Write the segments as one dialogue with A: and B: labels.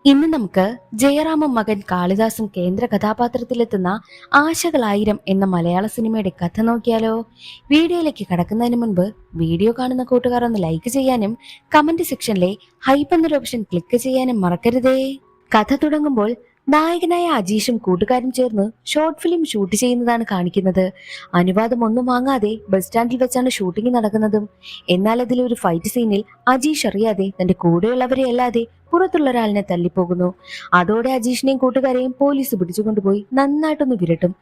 A: ഇന്ന് നമുക്ക് ജയറാമും മകൻ കാളിദാസും കേന്ദ്ര കഥാപാത്രത്തിലെത്തുന്ന ആശകളായിരം എന്ന മലയാള സിനിമയുടെ കഥ നോക്കിയാലോ? വീഡിയോയിലേക്ക് കടക്കുന്നതിന് മുൻപ് വീഡിയോ കാണുന്ന കൂട്ടുകാർ ഒന്ന് ലൈക്ക് ചെയ്യാനും കമന്റ് സെക്ഷനിലെ ഹൈപ്പ് എന്നൊരു ഓപ്ഷൻ ക്ലിക്ക് ചെയ്യാനും മറക്കരുതേ. കഥ തുടങ്ങുമ്പോൾ നായകനായ അജീഷും കൂട്ടുകാരും ചേർന്ന് ഷോർട്ട് ഫിലിം ഷൂട്ട് ചെയ്യുന്നതാണ് കാണിക്കുന്നത്. അനുവാദം ഒന്നും വാങ്ങാതെ ബസ് സ്റ്റാൻഡിൽ വെച്ചാണ് ഷൂട്ടിംഗ് നടക്കുന്നതും. എന്നാൽ അതിലൊരു ഫൈറ്റ് സീനിൽ അജീഷ് അറിയാതെ തന്റെ കൂടെയുള്ളവരെ അല്ലാതെ പുറത്തുള്ള ഒരാളിനെ തല്ലിപ്പോകുന്നു. അതോടെ അജീഷിനെയും കൂട്ടുകാരെയും പോലീസ് പിടിച്ചുകൊണ്ടുപോയി നന്നായിട്ടൊന്ന് വിരട്ടും.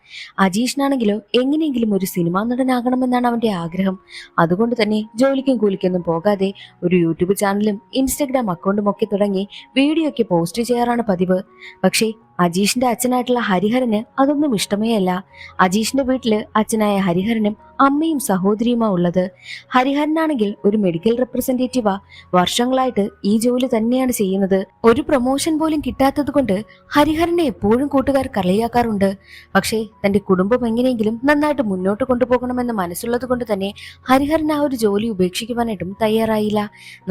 A: അജീഷിനാണെങ്കിലോ എങ്ങനെയെങ്കിലും ഒരു സിനിമാ നടനാകണമെന്നാണ് അവന്റെ ആഗ്രഹം. അതുകൊണ്ട് തന്നെ ജോലിക്കും കൂലിക്കൊന്നും പോകാതെ ഒരു യൂട്യൂബ് ചാനലും ഇൻസ്റ്റഗ്രാം അക്കൗണ്ടും ഒക്കെ തുടങ്ങി വീഡിയോ ഒക്കെ പോസ്റ്റ് ചെയ്യാറാണ് പതിവ്. പക്ഷേ അജീഷിന്റെ അച്ഛനായിട്ടുള്ള ഹരിഹരന് അതൊന്നും ഇഷ്ടമേ അല്ല. അജീഷിന്റെ വീട്ടില് അച്ഛനായ ഹരിഹരനും അമ്മയും സഹോദരിയുമാ ഉള്ളത്. ഹരിഹരനാണെങ്കിൽ ഒരു മെഡിക്കൽ റെപ്രസെന്റേറ്റീവാ. വർഷങ്ങളായിട്ട് ഈ ജോലി തന്നെയാണ് ചെയ്യുന്നത്. ഒരു പ്രൊമോഷൻ പോലും കിട്ടാത്തത് കൊണ്ട് ഹരിഹരനെ എപ്പോഴും കൂട്ടുകാർ കളിയാക്കാറുണ്ട്. പക്ഷേ തന്റെ കുടുംബം എങ്ങനെയെങ്കിലും നന്നായിട്ട് മുന്നോട്ട് കൊണ്ടുപോകണമെന്ന് മനസ്സുള്ളത് കൊണ്ട് തന്നെ ഹരിഹരൻ ആ ഒരു ജോലി ഉപേക്ഷിക്കുവാനായിട്ടും തയ്യാറായില്ല.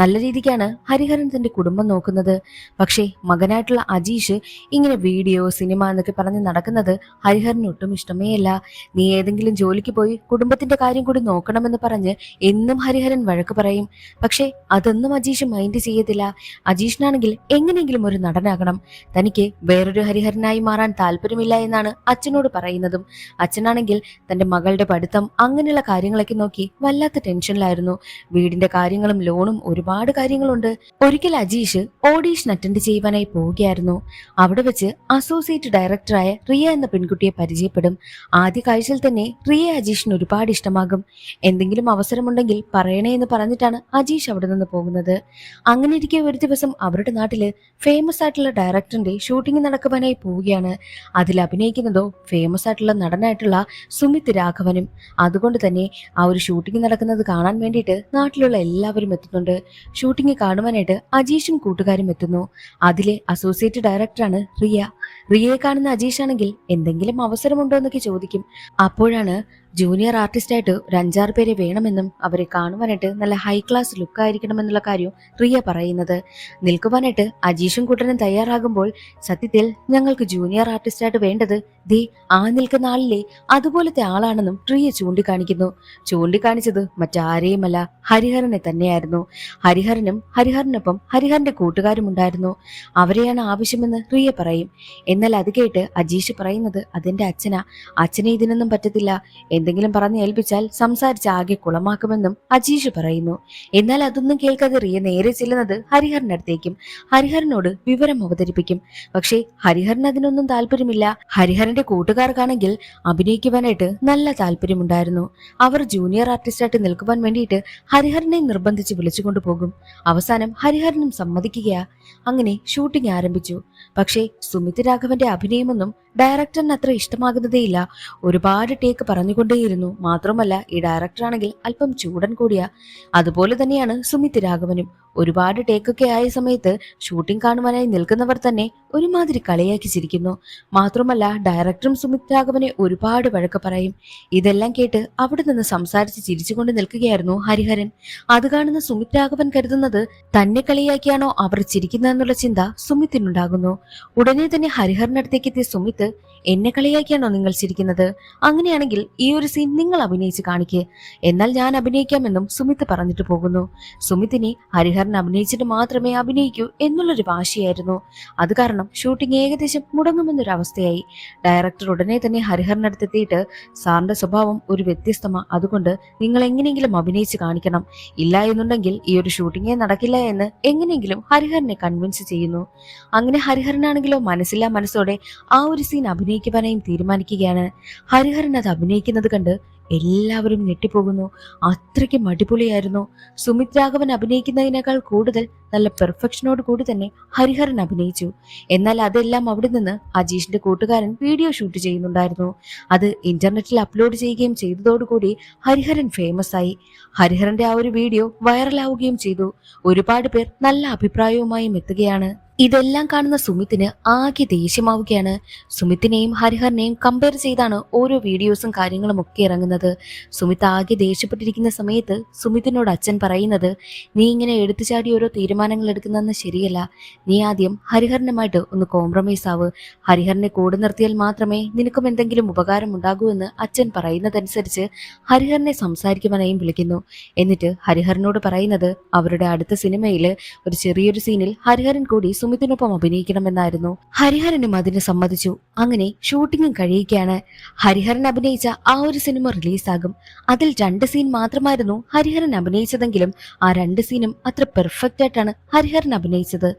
A: നല്ല രീതിക്കാണ് ഹരിഹരൻ തന്റെ കുടുംബം നോക്കുന്നത്. പക്ഷേ മകനായിട്ടുള്ള അജീഷ് ഇങ്ങനെ വീഡിയോ സിനിമ എന്നൊക്കെ പറഞ്ഞ് നടക്കുന്നത് ഹരിഹരന് ഒട്ടും ഇഷ്ടമേ അല്ല. നീ ഏതെങ്കിലും ജോലിക്ക് പോയി കുടുംബത്തിന്റെ കാര്യം കൂടി നോക്കണമെന്ന് പറഞ്ഞ് എന്നും ഹരിഹരൻ വഴക്ക് പറയും. പക്ഷേ അതൊന്നും അജീഷ് മൈൻഡ് ചെയ്യത്തില്ല. അജീഷിനാണെങ്കിൽ എങ്ങനെയെങ്കിലും ഒരു നടനാകണം. തനിക്ക് വേറൊരു ഹരിഹരനായി മാറാൻ താല്പര്യമില്ല എന്നാണ് അച്ഛനോട് പറയുന്നതും. അച്ഛനാണെങ്കിൽ തന്റെ മകളുടെ പഠിത്തം അങ്ങനെയുള്ള കാര്യങ്ങളൊക്കെ നോക്കി വല്ലാത്ത ടെൻഷനിലായിരുന്നു. വീടിന്റെ കാര്യങ്ങളും ലോണും ഒരുപാട് കാര്യങ്ങളുണ്ട്. ഒരിക്കൽ അജീഷ് ഓഡീഷൻ അറ്റൻഡ് ചെയ്യുവാനായി പോവുകയായിരുന്നു. അവിടെ വെച്ച് അസോസിയേറ്റ് ഡയറക്ടറായ റിയ എന്ന പെൺകുട്ടിയെ പരിചയപ്പെടും. ആദ്യ കാഴ്ചയിൽ തന്നെ റിയ അജീഷിന് ഒരുപാട് ഇഷ്ടമാകും. എന്തെങ്കിലും അവസരമുണ്ടെങ്കിൽ പറയണേ എന്ന് പറഞ്ഞിട്ടാണ് അജീഷ് അവിടെ നിന്ന് പോകുന്നത്. അങ്ങനെ ഇരിക്കെ ഒരു ദിവസം അവരുടെ നാട്ടില് ഫേമസ് ആയിട്ടുള്ള ഡയറക്ടറിന്റെ ഷൂട്ടിംഗ് നടക്കുവാനായി പോവുകയാണ്. അതിൽ അഭിനയിക്കുന്നതോ ഫേമസ് ആയിട്ടുള്ള നടനായിട്ടുള്ള സുമിത് രാഘവനും. അതുകൊണ്ട് തന്നെ ആ ഒരു ഷൂട്ടിംഗ് നടക്കുന്നത് കാണാൻ വേണ്ടിയിട്ട് നാട്ടിലുള്ള എല്ലാവരും എത്തുന്നുണ്ട്. ഷൂട്ടിംഗ് കാണുവാനായിട്ട് അജീഷും കൂട്ടുകാരും എത്തുന്നു. അതിലെ അസോസിയേറ്റ് ഡയറക്ടറാണ് റിയ. റിയയെ കാണുന്ന അജീഷ് ആണെങ്കിൽ എന്തെങ്കിലും അവസരമുണ്ടോ എന്നൊക്കെ ചോദിക്കും. അപ്പോഴാണ് ജൂനിയർ ആർട്ടിസ്റ്റായിട്ട് ഒരു 5-6 പേരെ വേണമെന്നും അവരെ കാണുവാനായിട്ട് നല്ല ഹൈ ക്ലാസ് ലുക്ക് ആയിരിക്കണമെന്നുള്ള കാര്യം റിയ പറയുന്നത്. നിൽക്കുവാനായിട്ട് അജീഷും കൂട്ടനും തയ്യാറാകുമ്പോൾ സത്യത്തിൽ ഞങ്ങൾക്ക് ജൂനിയർ ആർട്ടിസ്റ്റായിട്ട് വേണ്ടത് ദേ ആ നിൽക്കുന്ന ആളിലെ അതുപോലത്തെ ആളാണെന്നും റിയ ചൂണ്ടിക്കാണിച്ചത് മറ്റാരെയുമല്ല, ഹരിഹരനെ തന്നെയായിരുന്നു. ഹരിഹരനൊപ്പം ഹരിഹരന്റെ കൂട്ടുകാരും ഉണ്ടായിരുന്നു. അവരെയാണ് ആവശ്യമെന്ന് റിയ പറയും. എന്നാൽ അത് കേട്ട് അജീഷ് പറയുന്നത് അതെന്റെ അച്ഛനെ ഇതിനൊന്നും പറ്റത്തില്ല, എന്തെങ്കിലും പറഞ്ഞ് ഏൽപ്പിച്ചാൽ സംസാരിച്ച് ആകെ കുളമാക്കുമെന്നും അജീഷ് പറയുന്നു. എന്നാൽ അതൊന്നും കേൾക്കാതെ റിയ നേരെ ചെല്ലുന്നത് ഹരിഹരന്റെ അടുത്തേക്കും ഹരിഹരനോട് വിവരം അവതരിപ്പിക്കും. പക്ഷേ ഹരിഹരൻ അതിനൊന്നും താല്പര്യമില്ല. ഹരിഹരന്റെ കൂട്ടുകാർക്കാണെങ്കിൽ അഭിനയിക്കുവാനായിട്ട് നല്ല താല്പര്യമുണ്ടായിരുന്നു. അവർ ജൂനിയർ ആർട്ടിസ്റ്റായിട്ട് നിൽക്കുവാൻ വേണ്ടിയിട്ട് ഹരിഹരനെ നിർബന്ധിച്ച് വിളിച്ചുകൊണ്ടു പോകും. അവസാനം ഹരിഹരനും സമ്മതിക്കുകയാ. അങ്ങനെ ഷൂട്ടിംഗ് ആരംഭിച്ചു. പക്ഷേ സുമിത് രാഘവന്റെ അഭിനയമൊന്നും ഡയറക്ടറിന് അത്ര ഇഷ്ടമാകുന്നതേയില്ല. ഒരുപാട് ടേക്ക് പറഞ്ഞുകൊണ്ടേയിരുന്നു. മാത്രമല്ല ഈ ഡയറക്ടറാണെങ്കിൽ അല്പം ചൂടൻ കൂടിയ. അതുപോലെ തന്നെയാണ് സുമിത് രാഘവനും. ഒരുപാട് ടേക്കൊക്കെ ആയ സമയത്ത് ഷൂട്ടിംഗ് കാണുവാനായി നിൽക്കുന്നവർ തന്നെ ഒരുമാതിരി കളിയാക്കി ചിരിക്കുന്നു. മാത്രമല്ല ഡയറക്ടറും സുമിത് രാഘവനെ ഒരുപാട് വഴക്ക് പറയും. ഇതെല്ലാം കേട്ട് അവിടെ നിന്ന് സംസാരിച്ച് ചിരിച്ചുകൊണ്ട് നിൽക്കുകയായിരുന്നു ഹരിഹരൻ. അത് കാണുന്ന സുമിത് രാഘവൻ കരുതുന്നത് തന്നെ കളിയാക്കിയാണോ അവർ ചിരിക്കുന്നതെന്നുള്ള ചിന്ത സുമിത്തിനുണ്ടാകുന്നു. ഉടനെ തന്നെ ഹരിഹരനടുത്തേക്ക് എത്തിയ സുമിത്ത്, എന്നെ കളിയാക്കിയാണോ നിങ്ങൾ ചിരിക്കുന്നത്? അങ്ങനെയാണെങ്കിൽ ഈ ഒരു സീൻ നിങ്ങൾ അഭിനയിച്ച് കാണിക്ക്, എന്നാൽ ഞാൻ അഭിനയിക്കാമെന്നും സുമിത്ത് പറഞ്ഞിട്ട് പോകുന്നു. സുമിത്തിനെ ഹരിഹരൻ അഭിനയിച്ചിട്ട് മാത്രമേ അഭിനയിക്കൂ എന്നുള്ളൊരു വാശിയായിരുന്നു. അത് കാരണം ഷൂട്ടിംഗ് ഏകദേശം മുടങ്ങുമെന്നൊരവസ്ഥയായി. ഡയറക്ടർ ഉടനെ തന്നെ ഹരിഹരനടുത്തെത്തിയിട്ട്, സാറിന്റെ സ്വഭാവം ഒരു വ്യത്യസ്തമാ, അതുകൊണ്ട് നിങ്ങൾ എങ്ങനെയെങ്കിലും അഭിനയിച്ച് കാണിക്കണം, ഇല്ല എന്നുണ്ടെങ്കിൽ ഈ ഒരു ഷൂട്ടിംഗേ നടക്കില്ല എന്ന് എങ്ങനെയെങ്കിലും ഹരിഹരനെ കൺവിൻസ് ചെയ്യുന്നു. അങ്ങനെ ഹരിഹരനാണെങ്കിലോ മനസ്സില്ലാ മനസ്സോടെ ആ ഒരു സീൻ അഭിനയിക്കുവാനായും തീരുമാനിക്കുകയാണ്. ഹരിഹരൻ അത് അഭിനയിക്കുന്നത് കണ്ട് എല്ലാവരും ഞെട്ടിപ്പോകുന്നു. അത്രയ്ക്കും അടിപൊളിയായിരുന്നു. സുമിത് രാഘവൻ അഭിനയിക്കുന്നതിനേക്കാൾ കൂടുതൽ നല്ല പെർഫെക്ഷനോട് കൂടി തന്നെ ഹരിഹരൻ അഭിനയിച്ചു. എന്നാൽ അതെല്ലാം അവിടെ നിന്ന് അജീഷിന്റെ കൂട്ടുകാരൻ വീഡിയോ ഷൂട്ട് ചെയ്യുന്നുണ്ടായിരുന്നു. അത് ഇന്റർനെറ്റിൽ അപ്ലോഡ് ചെയ്യുകയും ചെയ്തതോടുകൂടി ഹരിഹരൻ ഫേമസ് ആയി. ഹരിഹരന്റെ ആ ഒരു വീഡിയോ വൈറലാവുകയും ചെയ്തു. ഒരുപാട് പേർ നല്ല അഭിപ്രായവുമായും എത്തുകയാണ്. ഇതെല്ലാം കാണുന്ന സുമിത്തിന് ആകെ ദേഷ്യമാവുകയാണ്. സുമിത്തിനെയും ഹരിഹറിനെയും കമ്പയർ ചെയ്താണ് ഓരോ വീഡിയോസും കാര്യങ്ങളും ഒക്കെ ഇറങ്ങുന്നത്. സുമിത്ത് ആകെ ദേഷ്യപ്പെട്ടിരിക്കുന്ന സമയത്ത് സുമിത്തിനോട് അച്ഛൻ പറയുന്നത്, നീ ഇങ്ങനെ എടുത്തു ചാടി ഓരോ തീരുമാനങ്ങൾ എടുക്കുന്നതെന്ന് ശരിയല്ല. നീ ആദ്യം ഹരിഹരനുമായിട്ട് ഒന്ന് കോംപ്രമൈസ് ആവ്. ഹരിഹരനെ കൂടെ നിർത്തിയാൽ മാത്രമേ നിനക്കും എന്തെങ്കിലും ഉപകാരം ഉണ്ടാകൂ എന്ന് അച്ഛൻ പറയുന്നതനുസരിച്ച് ഹരിഹരനെ സംസാരിക്കുവാനായും വിളിക്കുന്നു. എന്നിട്ട് ഹരിഹരനോട് പറയുന്നത് അവരുടെ അടുത്ത സിനിമയില് ഒരു ചെറിയൊരു സീനിൽ ഹരിഹരൻ കൂടി സുമിത്തിനൊപ്പം അഭിനയിക്കണമെന്നായിരുന്നു. ഹരിഹരനും അതിന് സമ്മതിച്ചു. അങ്ങനെ ഷൂട്ടിങ്ങും കഴിയുകയാണ്. ഹരിഹരൻ അഭിനയിച്ച ആ ഒരു സിനിമ റിലീസാകും. അതിൽ 2 സീൻ മാത്രമായിരുന്നു ഹരിഹരൻ അഭിനയിച്ചതെങ്കിലും ആ 2 സീനും അത്ര പെർഫെക്റ്റ് ആയിട്ടാണ് ഹരിഹരൻ അഭിനയിച്ചത്.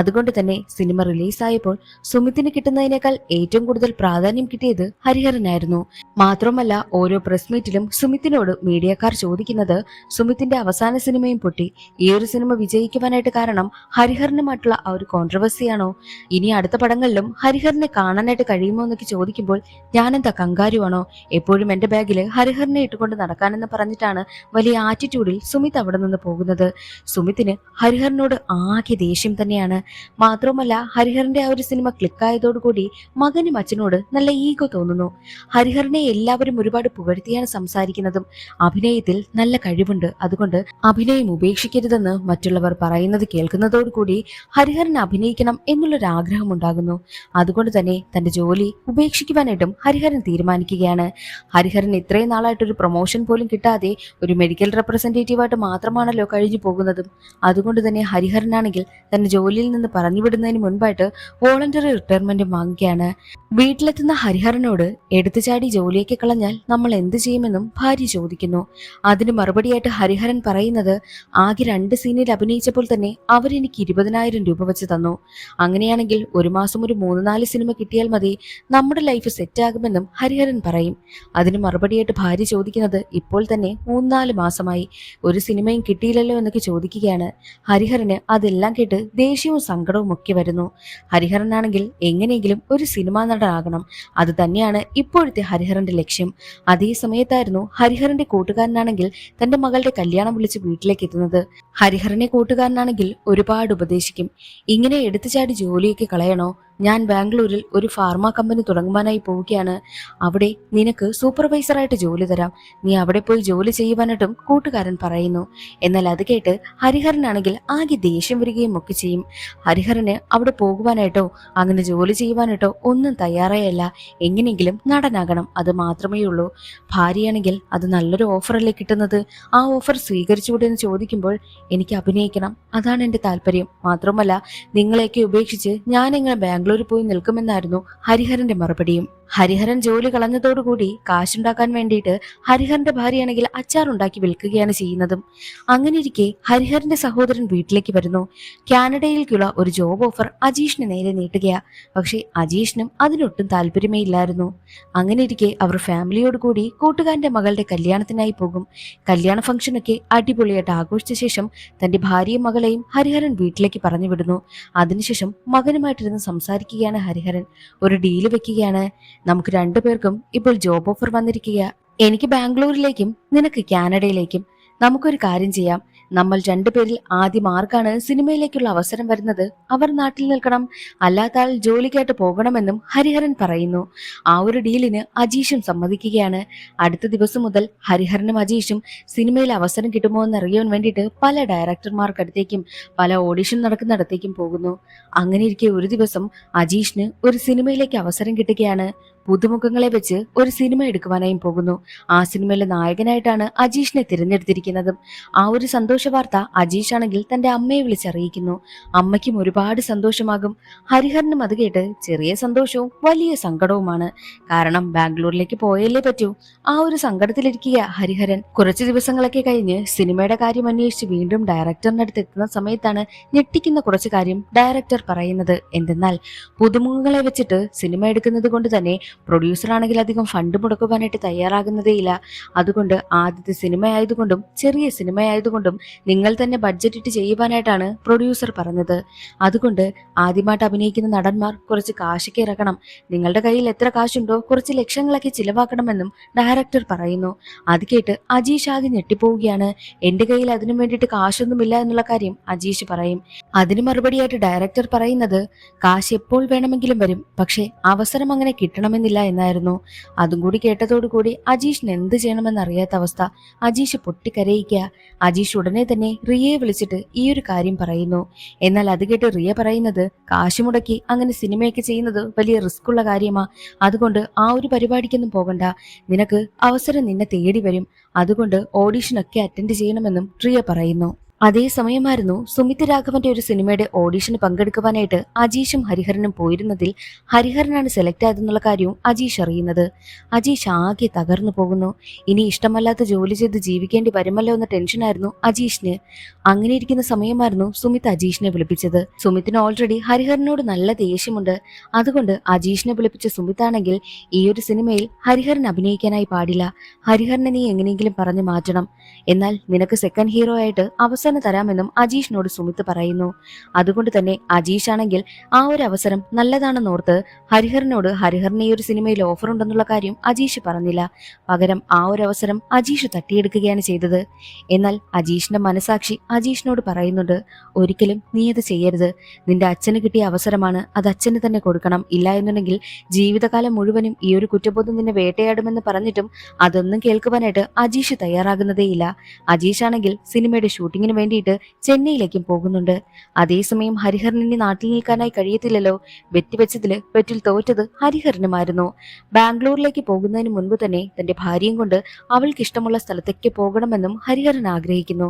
A: അതുകൊണ്ട് തന്നെ സിനിമ റിലീസായപ്പോൾ സുമിത്തിന് കിട്ടുന്നതിനേക്കാൾ ഏറ്റവും കൂടുതൽ പ്രാധാന്യം കിട്ടിയത് ഹരിഹരനായിരുന്നു. മാത്രമല്ല ഓരോ പ്രസ് മീറ്റിലും സുമിത്തിനോട് മീഡിയക്കാർ ചോദിക്കുന്നത്, സുമിത്തിന്റെ അവസാന സിനിമയും പൊട്ടി, ഈ ഒരു സിനിമ വിജയിക്കുവാനായിട്ട് കാരണം ഹരിഹരനുമായിട്ടുള്ള ആ ഒരു കോൺട്രവേഴ്സിയാണോ? ഇനി അടുത്ത പടങ്ങളിലും ഹരിഹരനെ കാണാനായിട്ട് കഴിയുമോ എന്നൊക്കെ ചോദിക്കുമ്പോൾ ഞാനെന്താ കങ്കാരുവാണോ? എപ്പോഴും എന്റെ ബാഗില് ഹരിഹരനെ ഇട്ടുകൊണ്ട് നടക്കാനെന്ന് പറഞ്ഞിട്ടാണ് വലിയ ആറ്റിറ്റ്യൂഡിൽ സുമിത് അവിടെ നിന്ന് പോകുന്നത്. സുമിത്തിന് ഹരിഹരനോട് ആകെ ദേഷ്യം തന്നെയാണ്. മാത്രമല്ല ഹരിഹരന്റെ ആ ഒരു സിനിമ ക്ലിക്കായതോടുകൂടി മകനും അച്ഛനോട് നല്ല ഈഗോ തോന്നുന്നു. ഹരിഹരനെ എല്ലാവരും ഒരുപാട് പുകഴ്ത്തിയാണ് സംസാരിക്കുന്നതും അഭിനയത്തിൽ നല്ല കഴിവുണ്ട്, അതുകൊണ്ട് അഭിനയം ഉപേക്ഷിക്കരുതെന്ന് മറ്റുള്ളവർ പറയുന്നത് കേൾക്കുന്നതോടുകൂടി ഹരിഹരൻ അഭിനയിക്കണം എന്നുള്ളൊരാഗ്രഹം ഉണ്ടാകുന്നു. അതുകൊണ്ട് തന്നെ തന്റെ ജോലി ഉപേക്ഷിക്കുവാനായിട്ടും ഹരിഹരൻ തീരുമാനിക്കുകയാണ്. ഹരിഹരൻ ഇത്രയും നാളായിട്ടൊരു പ്രൊമോഷൻ പോലും കിട്ടാതെ ഒരു മെഡിക്കൽ റെപ്രസെന്റേറ്റീവായിട്ട് മാത്രമാണല്ലോ കഴിഞ്ഞു പോകുന്നതും. അതുകൊണ്ട് തന്നെ ഹരിഹരനാണെങ്കിൽ തന്റെ ജോലിയിൽ നിന്ന് പറഞ്ഞുവിടുന്നതിന് മുൻപായിട്ട് വോളണ്ടറി റിട്ടയർമെന്റും വാങ്ങുകയാണ്. വീട്ടിലെത്തുന്ന ഹരിഹരനോട് എടുത്തുചാടി ജോലിയൊക്കെ കളഞ്ഞാൽ നമ്മൾ എന്ത് ചെയ്യുമെന്നും ഭാര്യ ചോദിക്കുന്നു. അതിന് മറുപടിയായിട്ട് ഹരിഹരൻ പറയുന്നത്, ആകെ 2 സീനിൽ അഭിനയിച്ചപ്പോൾ തന്നെ അവരെനിക്ക് 20,000 രൂപ വെച്ച് തന്നു. അങ്ങനെയാണെങ്കിൽ ഒരു മാസം ഒരു 3-4 സിനിമ കിട്ടിയാൽ മതി, നമ്മുടെ ലൈഫ് സെറ്റ് ആകുമെന്നും ഹരിഹരൻ പറയും. അതിന് മറുപടിയായിട്ട് ഭാര്യ ചോദിക്കുന്നത്, ഇപ്പോൾ തന്നെ 3-4 മാസമായി, ഒരു സിനിമയും കിട്ടിയില്ലല്ലോ എന്നൊക്കെ ചോദിക്കുകയാണ്. ഹരിഹരന് അതെല്ലാം കേട്ട് ദേഷ്യവും സങ്കടവും ഒക്കെ വരുന്നു. ഹരിഹരനാണെങ്കിൽ എങ്ങനെയെങ്കിലും ഒരു സിനിമാ നടനാകണം, അത് തന്നെയാണ് ഇപ്പോഴത്തെ ഹരിഹരന്റെ ലക്ഷ്യം. അതേ സമയത്തായിരുന്നു ഹരിഹരന്റെ കൂട്ടുകാരനാണെങ്കിൽ തന്റെ മകളുടെ കല്യാണം വിളിച്ച് വീട്ടിലേക്ക് എത്തുന്നത്. ഹരിഹരനെ കൂട്ടുകാരനാണെങ്കിൽ ഒരുപാട് ഉപദേശിക്കും. ഇങ്ങനെ എടുത്തുചാടി ജോലിയൊക്കെ കളയണോ? ഞാൻ ബാംഗ്ലൂരിൽ ഒരു ഫാർമ കമ്പനി തുടങ്ങുവാനായി പോവുകയാണ്. അവിടെ നിനക്ക് സൂപ്പർവൈസറായിട്ട് ജോലി തരാം, നീ അവിടെ പോയി ജോലി ചെയ്യുവാനായിട്ടും കൂട്ടുകാരൻ പറയുന്നു. എന്നാൽ അത് കേട്ട് ഹരിഹരനാണെങ്കിൽ ആകെ ദേഷ്യം വരികയും ഒക്കെ ചെയ്യും. ഹരിഹരന് അവിടെ പോകുവാനായിട്ടോ അങ്ങനെ ജോലി ചെയ്യുവാനായിട്ടോ ഒന്നും തയ്യാറായല്ല. എങ്ങനെയെങ്കിലും നടനാകണം, അത് മാത്രമേ ഉള്ളൂ. ഭാര്യയാണെങ്കിൽ അത് നല്ലൊരു ഓഫറല്ലേ കിട്ടുന്നത്, ആ ഓഫർ സ്വീകരിച്ചുകൂടെ എന്ന് ചോദിക്കുമ്പോൾ, എനിക്ക് അഭിനയിക്കണം, അതാണ് എന്റെ താല്പര്യം. മാത്രമല്ല നിങ്ങളെയൊക്കെ ഉപേക്ഷിച്ച് ഞാൻ എങ്ങനെ ബാംഗ്ലൂരിൽ പോയി നിൽക്കുമെന്നായിരുന്നു ഹരിഹരന്റെ മറുപടിയും. ഹരിഹരൻ ജോലി കളഞ്ഞതോടുകൂടി കാശുണ്ടാക്കാൻ വേണ്ടിയിട്ട് ഹരിഹരന്റെ ഭാര്യയാണെങ്കിൽ അച്ചാറുണ്ടാക്കി വിൽക്കുകയാണ് ചെയ്യുന്നതും. അങ്ങനെയിരിക്കെ ഹരിഹരന്റെ സഹോദരൻ വീട്ടിലേക്ക് വരുന്നു. കാനഡയിലേക്കുള്ള ഒരു ജോബ് ഓഫർ അജീഷിന് നേരെ നീട്ടുകയാ. പക്ഷെ അജീഷിനും അതിനൊട്ടും താല്പര്യമേ ഇല്ലായിരുന്നു. അങ്ങനെയിരിക്കെ അവർ ഫാമിലിയോട് കൂടി കൂട്ടുകാരന്റെ മകളുടെ കല്യാണത്തിനായി പോകും. കല്യാണ ഫംഗ്ഷനൊക്കെ അടിപൊളിയായിട്ട് ആഘോഷിച്ച ശേഷം തന്റെ ഭാര്യയും മകളെയും ഹരിഹരൻ വീട്ടിലേക്ക് പറഞ്ഞു വിടുന്നു. അതിനുശേഷം മകനുമായിട്ടിരുന്ന് സംസാരിക്കുകയാണ് ഹരിഹരൻ. ഒരു ഡീല് വെക്കുകയാണ്. നമുക്ക് 2 പേർക്കും ഇപ്പോൾ ജോബ് ഓഫർ വന്നിരിക്കുക. എനിക്ക് ബാംഗ്ലൂരിലേക്കും നിനക്ക് കാനഡയിലേക്കും. നമുക്കൊരു കാര്യം ചെയ്യാം, നമ്മൾ 2 പേരിൽ ആദ്യം ആർക്കാണ് സിനിമയിലേക്കുള്ള അവസരം വരുന്നത് അവർ നാട്ടിൽ നിൽക്കണം, അല്ലാത്ത ആൾ ജോലിക്കായിട്ട് പോകണമെന്നും ഹരിഹരൻ പറയുന്നു. ആ ഒരു ഡീലിന് അജീഷും സമ്മതിക്കുകയാണ്. അടുത്ത ദിവസം മുതൽ ഹരിഹരനും അജീഷും സിനിമയിൽ അവസരം കിട്ടുമോ എന്നറിയാൻ വേണ്ടിയിട്ട് പല ഡയറക്ടർമാർക്കടുത്തേക്കും പല ഓഡിഷൻ നടക്കുന്നിടത്തേക്കും പോകുന്നു. അങ്ങനെയിരിക്കെ ഒരു ദിവസം അജീഷിന് ഒരു സിനിമയിലേക്ക് അവസരം കിട്ടുകയാണ്. പുതുമുഖങ്ങളെ വെച്ച് ഒരു സിനിമ എടുക്കുവാനായും പോകുന്നു. ആ സിനിമയിലെ നായകനായിട്ടാണ് അജീഷിനെ തിരഞ്ഞെടുത്തിരിക്കുന്നതും. ആ ഒരു സന്തോഷ വാർത്ത അജീഷ് ആണെങ്കിൽ തന്റെ അമ്മയെ വിളിച്ചറിയിക്കുന്നു. അമ്മയ്ക്കും ഒരുപാട് സന്തോഷമാകും. ഹരിഹരനും അത് കേട്ട് ചെറിയ സന്തോഷവും വലിയ സങ്കടവുമാണ്. കാരണം ബാംഗ്ലൂരിലേക്ക് പോയല്ലേ പറ്റൂ. ആ ഒരു സങ്കടത്തിലിരിക്കുക ഹരിഹരൻ. കുറച്ചു ദിവസങ്ങളൊക്കെ കഴിഞ്ഞ് സിനിമയുടെ കാര്യം അന്വേഷിച്ച് വീണ്ടും ഡയറക്ടറിന്റെ അടുത്ത് എത്തുന്ന സമയത്താണ് ഞെട്ടിക്കുന്ന കുറച്ചു കാര്യം ഡയറക്ടർ പറയുന്നത്. എന്തെന്നാൽ പുതുമുഖങ്ങളെ വെച്ചിട്ട് സിനിമ എടുക്കുന്നത് കൊണ്ട് തന്നെ പ്രൊഡ്യൂസർ ആണെങ്കിൽ അധികം ഫണ്ട് മുടക്കുവാനായിട്ട് തയ്യാറാകുന്നതേയില്ല. അതുകൊണ്ട് ആദ്യത്തെ സിനിമയായതുകൊണ്ടും ചെറിയ സിനിമയായതുകൊണ്ടും നിങ്ങൾ തന്നെ ബഡ്ജറ്റ് ഇട്ട് ചെയ്യുവാനായിട്ടാണ് പ്രൊഡ്യൂസർ പറഞ്ഞത്. അതുകൊണ്ട് ആദ്യമായിട്ട് അഭിനയിക്കുന്ന നടന്മാർ കുറച്ച് കാശൊക്കെ ഇറക്കണം. നിങ്ങളുടെ കയ്യിൽ എത്ര കാശുണ്ടോ കുറച്ച് ലക്ഷങ്ങളൊക്കെ ചിലവാക്കണമെന്നും ഡയറക്ടർ പറയുന്നു. അത് കേട്ട് അജീഷ് ആകെ ഞെട്ടിപ്പോവുകയാണ്. എന്റെ കയ്യിൽ അതിനു വേണ്ടിയിട്ട് കാശൊന്നുമില്ല എന്നുള്ള കാര്യം അജീഷ് പറയും. അതിന് മറുപടിയായിട്ട് ഡയറക്ടർ പറയുന്നത് കാശ് എപ്പോൾ വേണമെങ്കിലും വരും, പക്ഷെ അവസരം അങ്ങനെ കിട്ടണമെന്നില്ല എന്നായിരുന്നു. അതും കൂടി കേട്ടതോടുകൂടി അജീഷിന് എന്ത് ചെയ്യണമെന്ന് അറിയാത്ത അവസ്ഥ. അജീഷ് പൊട്ടിക്കരയിക്കുക. അജീഷ് ഉടനെ തന്നെ റിയയെ വിളിച്ചിട്ട് ഈ ഒരു കാര്യം പറയുന്നു. എന്നാൽ അത് കേട്ട് റിയ പറയുന്നത് കാശ് മുടക്കി അങ്ങനെ സിനിമയൊക്കെ ചെയ്യുന്നത് വലിയ റിസ്ക് ഉള്ള കാര്യമാ. അതുകൊണ്ട് ആ ഒരു പരിപാടിക്കൊന്നും പോകണ്ട. നിനക്ക് അവസരം നിന്നെ തേടി വരും. അതുകൊണ്ട് ഓഡിഷനൊക്കെ അറ്റൻഡ് ചെയ്യണമെന്നും റിയ പറയുന്നു. അതേസമയമായിരുന്നു സുമിത് രാഘവന്റെ ഒരു സിനിമയുടെ ഓഡിഷന് പങ്കെടുക്കുവാനായിട്ട് അജീഷും ഹരിഹരനും പോയിരുന്നതിൽ ഹരിഹരനാണ് സെലക്ട് ആയതെന്നുള്ള കാര്യവും അജീഷ് അറിയുന്നത്. അജീഷ് ആകെ തകർന്നു പോകുന്നു. ഇനി ഇഷ്ടമല്ലാത്ത ജോലി ചെയ്ത് ജീവിക്കേണ്ടി വരുമല്ലോ എന്ന ടെൻഷനായിരുന്നു അജീഷിന്. അങ്ങനെ ഇരിക്കുന്ന സമയമായിരുന്നു സുമിത് അജീഷിനെ വിളിപ്പിച്ചത്. സുമിത്തിന് ഓൾറെഡി ഹരിഹരനോട് നല്ല ദേഷ്യമുണ്ട്. അതുകൊണ്ട് അജീഷിനെ വിളിപ്പിച്ച സുമിത് ആണെങ്കിൽ ഈ ഒരു സിനിമയിൽ ഹരിഹരൻ അഭിനയിക്കാനായി പാടില്ല. ഹരിഹരനെ നീ എങ്ങനെയെങ്കിലും പറഞ്ഞു മാറ്റണം. എന്നാൽ നിനക്ക് സെക്കൻഡ് ഹീറോ ആയിട്ട് അവസാനം തരാമെന്നും അജീഷിനോട് സുമിത് പറയുന്നു. അതുകൊണ്ട് തന്നെ അജീഷ് ആണെങ്കിൽ ആ ഒരു അവസരം നല്ലതാണെന്നോർത്ത് ഹരിഹരനോട് ഹരിഹരന് ഈ ഒരു സിനിമയിൽ ഓഫർ ഉണ്ടെന്നുള്ള കാര്യം അജീഷ് പറഞ്ഞില്ല. പകരം ആ ഒരു അവസരം അജീഷ് തട്ടിയെടുക്കുകയാണ് ചെയ്തത്. എന്നാൽ അജീഷിന്റെ മനസാക്ഷി അജീഷിനോട് പറയുന്നുണ്ട്, ഒരിക്കലും നീ അത് ചെയ്യരുത്. നിന്റെ അച്ഛന് കിട്ടിയ അവസരമാണ്, അത് അച്ഛന് തന്നെ കൊടുക്കണം. ഇല്ല എന്നുണ്ടെങ്കിൽ ജീവിതകാലം മുഴുവനും ഈ ഒരു കുറ്റബോധം നിന്നെ വേട്ടയാടുമെന്ന് പറഞ്ഞിട്ടും അതൊന്നും കേൾക്കുവാനായിട്ട് അജീഷ് തയ്യാറാകുന്നതേയില്ല. അജീഷ് ആണെങ്കിൽ സിനിമയുടെ ഷൂട്ടിങ്ങിന് വേണ്ടിയിട്ട് ചെന്നൈയിലേക്കും പോകുന്നുണ്ട്. അതേസമയം ഹരിഹരനിന് നാട്ടിൽ നിൽക്കാനായി കഴിയത്തില്ലല്ലോ. വെറ്റിവെച്ചതില് വെറ്റിൽ തോറ്റത് ഹരിഹരനുമായിരുന്നു. ബാംഗ്ലൂരിലേക്ക് പോകുന്നതിന് മുൻപ് തന്നെ തന്റെ ഭാര്യയും കൊണ്ട് അവൾക്ക് ഇഷ്ടമുള്ള സ്ഥലത്തേക്ക് പോകണമെന്നും ഹരിഹരൻ ആഗ്രഹിക്കുന്നു.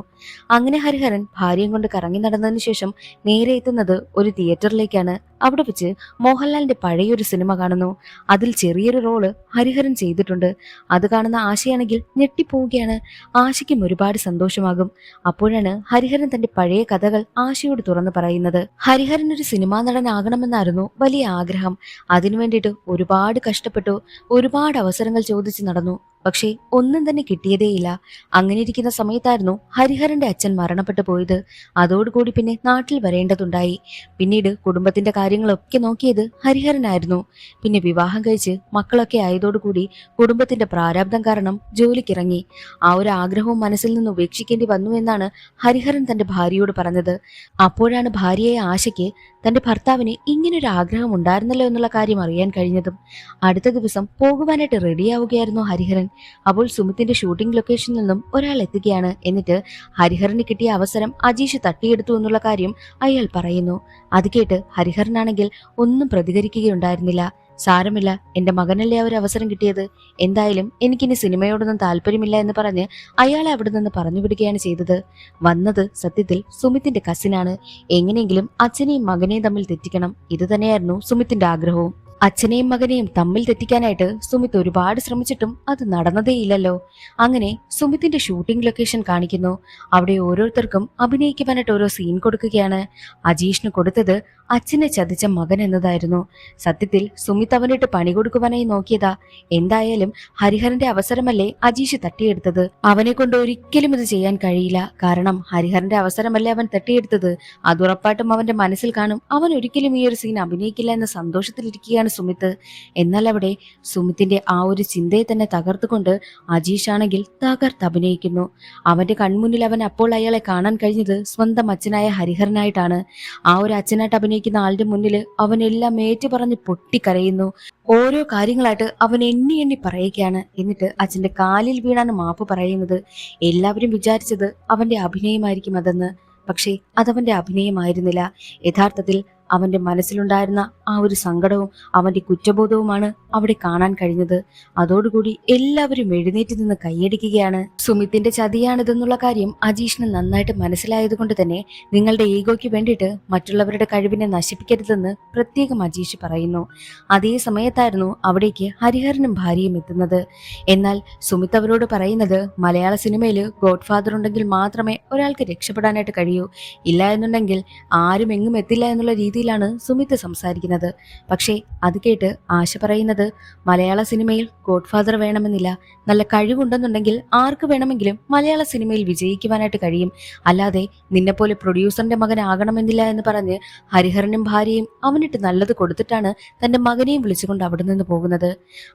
A: അങ്ങനെ ഹരിഹരൻ ഭാര്യയും കൊണ്ട് കറങ്ങി നടന്നതിന് ശേഷം നേരെ എത്തുന്നത് ഒരു തിയേറ്ററിലേക്കാണ്. അവിടെ വെച്ച് മോഹൻലാലിന്റെ പഴയൊരു സിനിമ കാണുന്നു. അതിൽ ചെറിയൊരു റോള് ഹരിഹരൻ ചെയ്തിട്ടുണ്ട്. അത് കാണുന്ന ആശയാണെങ്കിൽ ഞെട്ടിപ്പോവുകയാണ്. ആശയ്ക്കും ഒരുപാട് സന്തോഷമാകും. അപ്പോഴാണ് ഹരിഹരൻ തന്റെ പഴയ കഥകൾ ആശയോട് തുറന്നു പറയുന്നത്. ഹരിഹരൻ ഒരു സിനിമാ നടനാകണമെന്നായിരുന്നു വലിയ ആഗ്രഹം. അതിനു വേണ്ടിയിട്ട് ഒരുപാട് കഷ്ടപ്പെട്ടു. ഒരുപാട് അവസരങ്ങൾ ചോദിച്ചു നടന്നു. പക്ഷേ ഒന്നും തന്നെ കിട്ടിയതേയില്ല. അങ്ങനെ ഇരിക്കുന്ന സമയത്തായിരുന്നു ഹരിഹരന്റെ അച്ഛൻ മരണപ്പെട്ടു പോയത്. അതോടുകൂടി പിന്നെ നാട്ടിൽ വരേണ്ടതുണ്ടായി. പിന്നീട് കുടുംബത്തിന്റെ കാര്യങ്ങളൊക്കെ നോക്കിയത് ഹരിഹരനായിരുന്നു. പിന്നെ വിവാഹം കഴിച്ച് മക്കളൊക്കെ ആയതോടുകൂടി കുടുംബത്തിന്റെ പ്രാരാബ്ദം കാരണം ജോലിക്കിറങ്ങി. ആ ഒരു ആഗ്രഹവും മനസ്സിൽ നിന്ന് ഉപേക്ഷിക്കേണ്ടി വന്നു എന്നാണ് ഹരിഹരൻ തന്റെ ഭാര്യയോട് പറഞ്ഞത്. അപ്പോഴാണ് ഭാര്യയായ ആശയ്ക്ക് തന്റെ ഭർത്താവിന് ഇങ്ങനൊരു ആഗ്രഹം ഉണ്ടായിരുന്നല്ലോ എന്നുള്ള കാര്യം അറിയാൻ കഴിഞ്ഞതും. അടുത്ത ദിവസം പോകുവാനായിട്ട് റെഡിയാവുകയായിരുന്നു ഹരിഹരൻ. അപ്പോൾ സുമിത്തിന്റെ ഷൂട്ടിംഗ് ലൊക്കേഷനിൽ നിന്നും ഒരാൾ എത്തുകയാണ്. എന്നിട്ട് ഹരിഹരന് കിട്ടിയ അവസരം അജീഷ് തട്ടിയെടുത്തു എന്നുള്ള കാര്യം അയാൾ പറയുന്നു. അത് കേട്ട് ഹരിഹരനാണെങ്കിൽ ഒന്നും പ്രതികരിക്കുകയുണ്ടായിരുന്നില്ല. സാരമില്ല, എന്റെ മകനല്ലേ ആ ഒരു അവസരം കിട്ടിയത്, എന്തായാലും എനിക്കിനി സിനിമയോടൊന്നും താല്പര്യമില്ല എന്ന് പറഞ്ഞ് അയാളെ അവിടെ നിന്ന് പറഞ്ഞു വിടുകയാണ് ചെയ്തത്. വന്നത് സത്യത്തിൽ സുമിത്തിന്റെ കസിനാണ്. എങ്ങനെയെങ്കിലും അച്ഛനെയും മകനെയും തമ്മിൽ തെറ്റിക്കണം. ഇത് തന്നെയായിരുന്നു സുമിത്തിന്റെ ആഗ്രഹവും. അച്ഛനെയും മകനെയും തമ്മിൽ തെറ്റിക്കാനായിട്ട് സുമിത് ഒരുപാട് ശ്രമിച്ചിട്ടും അത് നടന്നതേയില്ലല്ലോ. അങ്ങനെ സുമിത്തിന്റെ ഷൂട്ടിംഗ് ലൊക്കേഷൻ കാണിക്കുന്നു. അവിടെ ഓരോരുത്തർക്കും അഭിനയിക്കുവാനായിട്ട് ഓരോ സീൻ കൊടുക്കുകയാണ്. അജീഷിന് കൊടുത്തത് അച്ഛനെ ചതിച്ച മകൻ എന്നതായിരുന്നു. സത്യത്തിൽ സുമിത് അവനിട്ട് പണി കൊടുക്കുവാനായി നോക്കിയതാ. എന്തായാലും ഹരിഹരന്റെ അവസരമല്ലേ അജീഷ് തട്ടിയെടുത്തത്. അവനെ കൊണ്ട് ഒരിക്കലും ഇത് ചെയ്യാൻ കഴിയില്ല. കാരണം ഹരിഹരന്റെ അവസരമല്ലേ അവൻ തട്ടിയെടുത്തത്. അതുറപ്പായിട്ടും അവന്റെ മനസ്സിൽ കാണും. അവൻ ഒരിക്കലും ഈ ഒരു സീൻ അഭിനയിക്കില്ല എന്ന സന്തോഷത്തിലിരിക്കുകയാണ് സുമിത്. എന്നാൽ അവിടെ സുമിത്തിന്റെ ആ ഒരു ചിന്തയെ തന്നെ തകർത്തുകൊണ്ട് അജീഷ് ആണെങ്കിൽ തകർത്ത് അഭിനയിക്കുന്നു. അവന്റെ കൺമുന്നിൽ അവൻ അപ്പോൾ അയാളെ കാണാൻ കഴിഞ്ഞത് സ്വന്തം അച്ഛനായ ഹരിഹരനായിട്ടാണ്. ആ ഒരു അച്ഛനായിട്ട് അഭിനയിക്കുന്ന ആളുടെ മുന്നിൽ അവൻ എല്ലാം ഏറ്റുപറഞ്ഞ് പൊട്ടിക്കരയുന്നു. ഓരോ കാര്യങ്ങളായിട്ട് അവൻ എണ്ണി എണ്ണി പറയുകയാണ്. എന്നിട്ട് അച്ഛന്റെ കാലിൽ വീണാണ് മാപ്പ് പറയുന്നത്. എല്ലാവരും വിചാരിച്ചത് അവന്റെ അഭിനയമായിരിക്കും അതെന്ന്. പക്ഷേ അതവന്റെ അഭിനയമായിരുന്നില്ല. യഥാർത്ഥത്തിൽ അവന്റെ മനസ്സിലുണ്ടായിരുന്ന ആ ഒരു സങ്കടവും അവന്റെ കുറ്റബോധവുമാണ് അവിടെ കാണാൻ കഴിഞ്ഞത്. അതോടുകൂടി എല്ലാവരും എഴുന്നേറ്റ് നിന്ന് കൈയടിക്കുകയാണ്. സുമിത്തിന്റെ ചതിയാണിതെന്നുള്ള കാര്യം അജീഷിന് നന്നായിട്ട് മനസ്സിലായത് കൊണ്ട് തന്നെ നിങ്ങളുടെ ഈഗോയ്ക്ക് വേണ്ടിയിട്ട് മറ്റുള്ളവരുടെ കഴിവിനെ നശിപ്പിക്കരുതെന്ന് പ്രത്യേകം അജീഷ് പറയുന്നു. അതേ സമയത്തായിരുന്നു അവിടേക്ക് ഹരിഹരനും ഭാര്യയും എത്തുന്നത്. എന്നാൽ സുമിത് അവരോട് പറയുന്നത് മലയാള സിനിമയിൽ ഗോഡ് ഫാദർ ഉണ്ടെങ്കിൽ മാത്രമേ ഒരാൾക്ക് രക്ഷപ്പെടാനായിട്ട് കഴിയൂ. ഇല്ല എന്നുണ്ടെങ്കിൽ ആരും എങ്ങും എത്തില്ല എന്നുള്ള രീതിയിൽ രീതിയിലാണ് സുമിത് സംസാരിക്കുന്നത്. പക്ഷേ അത് കേട്ട് ആശ പറയുന്നത്, മലയാള സിനിമയിൽ ഗോഡ്ഫാദർ വേണമെന്നില്ല, നല്ല കഴിവുണ്ടെന്നുണ്ടെങ്കിൽ ആർക്ക് വേണമെങ്കിലും മലയാള സിനിമയിൽ വിജയിക്കുവാനായിട്ട് കഴിയും, അല്ലാതെ നിന്നെപ്പോലെ പ്രൊഡ്യൂസറിന്റെ മകനാകണമെന്നില്ല എന്ന് പറഞ്ഞ് ഹരിഹരനും ഭാര്യയും അവനിട്ട് നല്ലത് കൊടുത്തിട്ടാണ് തന്റെ മകനെയും വിളിച്ചുകൊണ്ട് അവിടെ നിന്ന് പോകുന്നത്.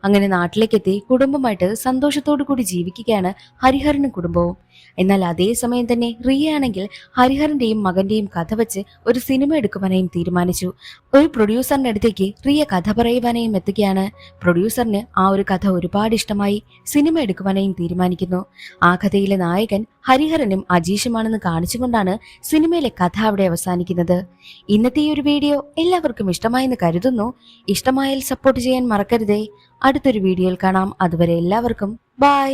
A: അങ്ങനെ നാട്ടിലേക്കെത്തി കുടുംബമായിട്ട് സന്തോഷത്തോടു കൂടി ജീവിക്കുകയാണ് ഹരിഹരനും കുടുംബവും. എന്നാൽ അതേസമയം തന്നെ റിയ ആണെങ്കിൽ ഹരിഹരന്റെയും മകന്റെയും കഥ വെച്ച് ഒരു സിനിമ എടുക്കുവാനായും തീരുമാനിച്ചു. ഒരു പ്രൊഡ്യൂസറിന്റെ അടുത്തേക്ക് റിയ കഥ പറയുവാനായും എത്തുകയാണ്. പ്രൊഡ്യൂസറിന് ആ ഒരു കഥ ഒരുപാട് ഇഷ്ടമായി, സിനിമ എടുക്കുവാനായും തീരുമാനിക്കുന്നു. ആ കഥയിലെ നായകൻ ഹരിഹരനും അജീഷുമാണെന്ന് കാണിച്ചുകൊണ്ടാണ് സിനിമയിലെ കഥ അവിടെ അവസാനിക്കുന്നത്. ഇന്നത്തെ ഈ ഒരു വീഡിയോ എല്ലാവർക്കും ഇഷ്ടമായെന്ന് കരുതുന്നു. ഇഷ്ടമായാൽ സപ്പോർട്ട് ചെയ്യാൻ മറക്കരുതേ. അടുത്തൊരു വീഡിയോയിൽ കാണാം. അതുവരെ എല്ലാവർക്കും ബൈ.